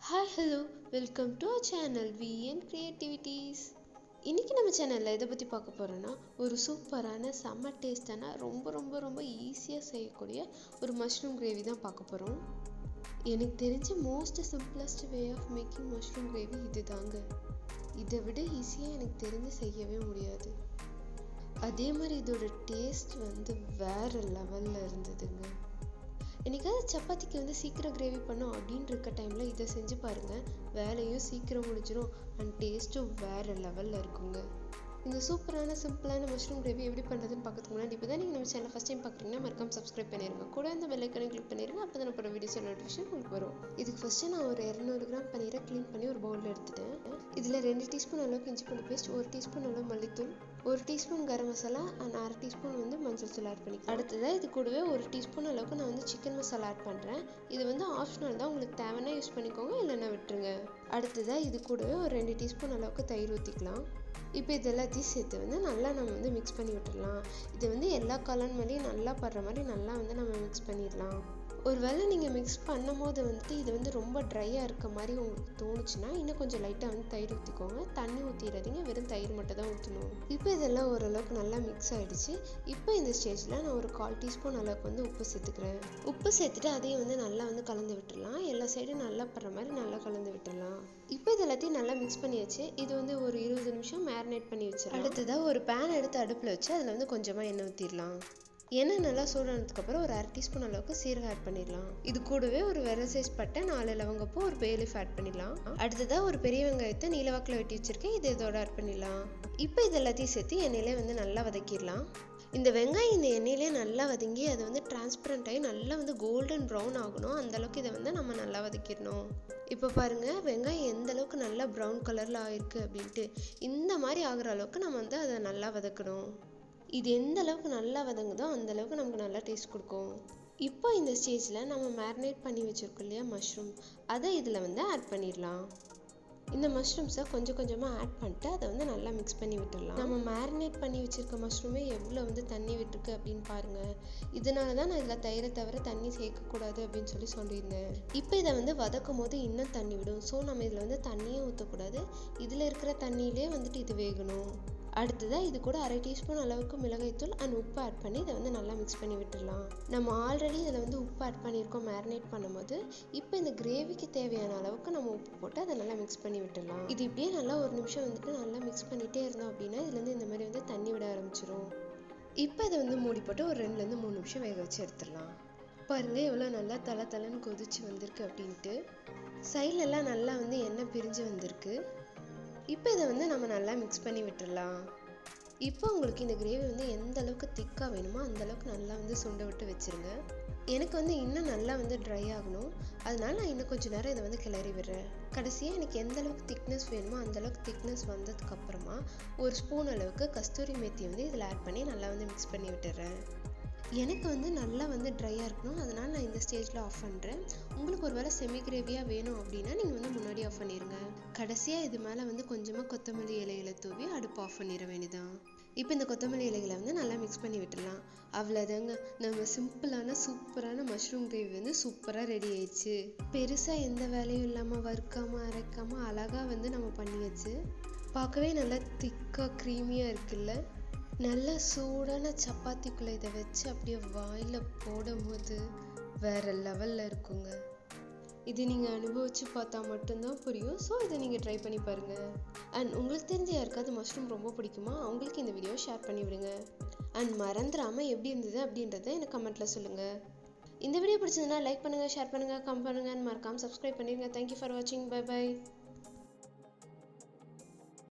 Hi hello welcome to our channel VN creativities. இன்றைக்கி நம்ம சேனலில் எதை பற்றி பார்க்க போகிறோன்னா ஒரு சூப்பரான செம்ம டேஸ்டான ரொம்ப ரொம்ப ரொம்ப ஈஸியாக செய்யக்கூடிய ஒரு மஷ்ரூம் கிரேவி தான் பார்க்க போகிறோம். எனக்கு தெரிஞ்ச most simplest way of making mushroom gravy இது தாங்க. இதை விட ஈஸியாக எனக்கு தெரிஞ்சு செய்யவே முடியாது. அதே மாதிரி இதோட டேஸ்ட் வேறு லெவலில் இருந்ததுங்க. என்னைக்காவது சப்பாத்திக்கு சீக்கிரம் கிரேவி பண்ணோம் அப்படின்னு இருக்க டைமில் இதை செஞ்சு பாருங்கள். வேலையும் சீக்கிரம் முடிஞ்சிடும் அண்ட் டேஸ்ட்டும் வேறு லெவலில் இருக்குங்க. இந்த சூப்பரான சிம்பிளான மஷ்ரூம் கிரேவி எப்படி பண்ணுறதுன்னு பார்க்கறதுக்கு முன்னாடி இப்போ தான் நீங்கள் நம்ம சேனல் ஃபஸ்ட் டைம் பார்க்குறீங்கன்னா மறக்காம சப்ஸ்கிரைப் பண்ணிடுங்க. கூட இந்த பெல் ஐக்கானை கிளிக் பண்ணிடுங்க. அப்போ தான் நம்ம வீடியோஸ் நோட்டிஃபிகேஷன் உங்களுக்கு வரும். இதுக்கு ஃபஸ்ட்டு நான் ஒரு 200 கிராம் பன்னீரை க்ளீன் பண்ணி ஒரு பவுலில் எடுத்துட்டேன். இதில் 2 டீஸ்பூன் அளவுக்கு இஞ்சி பூண்டு பேஸ்ட், 1 டீஸ்பூன் அளவு மல்லித்தூள், 1 teaspoon garam masala and 1/2 teaspoon மஞ்சள் தூள் ஆட் பண்ணி அடுத்ததாக இது கூடவே 1 டீஸ்பூன் அளவுக்கு நான் சிக்கன் மசாலா ஆட் பண்ணுறேன். இது ஆப்ஷனல் தான், உங்களுக்கு தேவைன்னா யூஸ் பண்ணிக்கோங்க, இல்லைன்னா விட்டுருங்க. அடுத்ததாக இது கூடவே ஒரு 2 டீஸ்பூன் அளவுக்கு தயிர் ஊற்றிக்கலாம். இப்போ இது எல்லாத்தையும் சேர்த்து நல்லா நம்ம மிக்ஸ் பண்ணி விட்டுடலாம். இது எல்லா கலர் மேலேயும் நல்லா படுற மாதிரி நல்லா நம்ம மிக்ஸ் பண்ணிடலாம். ஒருவேளை நீங்கள் மிக்ஸ் பண்ணும் போது இது ரொம்ப ட்ரையாக இருக்க மாதிரி உங்களுக்கு தோணுச்சுன்னா இன்னும் கொஞ்சம் லைட்டாக தயிர் ஊற்றிக்கோங்க. தண்ணி ஊற்றிடாதீங்க, வெறும் தயிர் மட்டும் தான் ஊற்றணும். இப்போ இதெல்லாம் ஓரளவுக்கு நல்லா மிக்ஸ் ஆகிடுச்சு. இப்போ இந்த ஸ்டேஜில் நான் ஒரு 1/4 டீஸ்பூன் அளவுக்கு உப்பு சேர்த்துக்கிறேன். உப்பு சேர்த்துட்டு அதையும் நல்லா கலந்து விட்டுடலாம். எல்லா சைடும் நல்லா படுற மாதிரி நல்லா கலந்து விட்டுடலாம். இப்போ இது எல்லாத்தையும் நல்லா மிக்ஸ் பண்ணியாச்சு. இது ஒரு 20 நிமிஷம் மேரினேட் பண்ணி வச்சிடலாம். அடுத்ததாக ஒரு பேன் எடுத்து அடுப்பில் வச்சு அதில் கொஞ்சமாக எண்ணெய் ஊற்றிடலாம். எண்ணெய் நல்லா சூடானதுக்கப்புறம் ஒரு 1/2 டீஸ்பூன் அளவுக்கு சீரகம் ஆட் பண்ணிடலாம். இது கூடவே ஒரு வெள்ளை சைஸ் பட்டை, 4 லவங்கப்பூ, ஒரு பே லீஃப் ஆட் பண்ணிடலாம். அடுத்ததாக ஒரு பெரிய வெங்காயத்தை நீலவாக்கில் வெட்டி வச்சிருக்கேன், இது இதோட ஆட் பண்ணிடலாம். இப்போ இது எல்லாத்தையும் சேர்த்து எண்ணெயிலே நல்லா வதக்கிடலாம். இந்த வெங்காயம் இந்த எண்ணெயிலே நல்லா வதங்கி அது டிரான்ஸ்பரண்ட் ஆகி நல்லா கோல்டன் ப்ரௌன் ஆகணும். அந்தளவுக்கு இதை நம்ம நல்லா வதக்கிடணும். இப்போ பாருங்கள், வெங்காயம் எந்த அளவுக்கு நல்லா ப்ரௌன் கலரில் ஆகிருக்கு அப்படின்ட்டு. இந்த மாதிரி ஆகிற அளவுக்கு நம்ம அதை நல்லா வதக்கணும். இது எந்த அளவுக்கு நல்லா வதங்குதோ அந்த அளவுக்கு நமக்கு நல்லா டேஸ்ட் கொடுக்கும். இப்போ இந்த ஸ்டேஜில் நம்ம மேரினேட் பண்ணி வச்சுருக்கோம் இல்லையா மஷ்ரூம், அதை இதில் ஆட் பண்ணிடலாம். இந்த மஷ்ரூம்ஸை கொஞ்சம் கொஞ்சமாக ஆட் பண்ணிட்டு அதை நல்லா மிக்ஸ் பண்ணி விட்டுடலாம். நம்ம மேரினேட் பண்ணி வச்சுருக்க மஷ்ரூமே எவ்வளோ தண்ணி விட்டுருக்கு அப்படின்னு பாருங்கள். இதனால தான் நான் இதில் தயிரை தவிர தண்ணி சேர்க்கக்கூடாது அப்படின்னு சொல்லியிருந்தேன். இப்போ இதை வதக்கும் போது இன்னும் தண்ணி விடும். ஸோ நம்ம இதில் தண்ணியே ஊற்றக்கூடாது. இதில் இருக்கிற தண்ணியிலே இது வேகணும். அடுத்ததாக இது கூட 1/2 டீஸ்பூன் அளவுக்கு மிளகாய்த்தூள் அண்ட் உப்பு ஆட் பண்ணி இதை நல்லா மிக்ஸ் பண்ணி விட்டுடலாம். நம்ம ஆல்ரெடி இதில் உப்பு ஆட் பண்ணியிருக்கோம் மேரினேட் பண்ணும்போது. இப்போ இந்த கிரேவிக்கு தேவையான அளவுக்கு நம்ம உப்பு போட்டு அதை நல்லா மிக்ஸ் பண்ணி விட்டுடலாம். இது இப்படியே நல்லா ஒரு நிமிஷம் நல்லா மிக்ஸ் பண்ணிகிட்டே இருந்தோம் அப்படின்னா இதுலேருந்து இந்த மாதிரி தண்ணி விட ஆரம்பிச்சிடும். இப்போ இதை மூடி போட்டு ஒரு 2லேருந்து 3 நிமிஷம் வேக வச்சு எடுத்துடலாம். பாருங்கள் எவ்வளோ நல்லா தலைன்னு கொதிச்சு வந்திருக்கு அப்படின்ட்டு. சைட்லெல்லாம் நல்லா எண்ணெய் பிரிஞ்சு வந்திருக்கு. இப்போ இதை நம்ம நல்லா மிக்ஸ் பண்ணி விட்டுடலாம். இப்போ உங்களுக்கு இந்த கிரேவி எந்த அளவுக்கு திக்காக வேணுமோ அந்த அளவுக்கு நல்லா சுண்ட விட்டு வச்சுருங்க. எனக்கு இன்னும் நல்லா ட்ரை ஆகணும். அதனால நான் இன்னும் கொஞ்சம் நேரம் இதை கிளறி விடுறேன். கடைசியாக எனக்கு எந்த அளவுக்கு திக்னஸ் வேணுமோ அந்த அளவுக்கு திக்னஸ் வந்ததுக்கப்புறமா ஒரு ஸ்பூன் அளவுக்கு கஸ்தூரி மேத்தி இதில் ஆட் பண்ணி நல்லா மிக்ஸ் பண்ணி விட்டுறேன். எனக்கு நல்லா ட்ரையாக இருக்கணும், அதனால் நான் இந்த ஸ்டேஜில் ஆஃப் பண்ணுறேன். உங்களுக்கு ஒரு வேளை செமி கிரேவியாக வேணும் அப்படின்னா நீங்கள் முன்னாடி ஆஃப் பண்ணிடுங்க. கடைசியாக இது மேலே கொஞ்சமாக கொத்தமல்லி இலைகளை தூவி அடுப்பு ஆஃப் பண்ணிட வேண்டியதான். இப்போ இந்த கொத்தமல்லி இலைகளை நல்லா மிக்ஸ் பண்ணி விட்டுடலாம். அவ்வளோதாங்க, நம்ம சிம்பிளான சூப்பரான மஷ்ரூம் கிரேவி சூப்பராக ரெடி ஆயிடுச்சு. பெருசாக எந்த வேலையும் இல்லாமல் வறுக்காமல் அரைக்காமல் அழகாக நம்ம பண்ணியாச்சு. பார்க்கவே நல்லா திக்காக க்ரீமியாக இருக்குல்ல. நல்ல சூடான சப்பாத்திக்குள்ளே இதை வச்சு அப்படியே வாயில் போடும்போது வேறு லெவலில் இருக்குங்க. இது நீங்கள் அனுபவித்து பார்த்தா மட்டும்தான் புரியும். ஸோ இதை நீங்கள் ட்ரை பண்ணி பாருங்கள். அண்ட் உங்களுக்கு தெரிஞ்ச யாருக்காவது மஷ்ரூம் ரொம்ப பிடிக்குமா, அவங்களுக்கு இந்த வீடியோ ஷேர் பண்ணி விடுங்க. அண்ட் மறந்துடாமல் எப்படி இருந்தது அப்படின்றத எனக்கு கமெண்ட்டில் சொல்லுங்கள். இந்த வீடியோ பிடிச்சதுன்னா லைக் பண்ணுங்கள், ஷேர் பண்ணுங்கள், கமெண்ட் பண்ணுங்கள், மறக்காமல் சப்ஸ்கிரைப் பண்ணிடுங்க. தேங்க்யூ ஃபார் வாட்சிங். Bye by.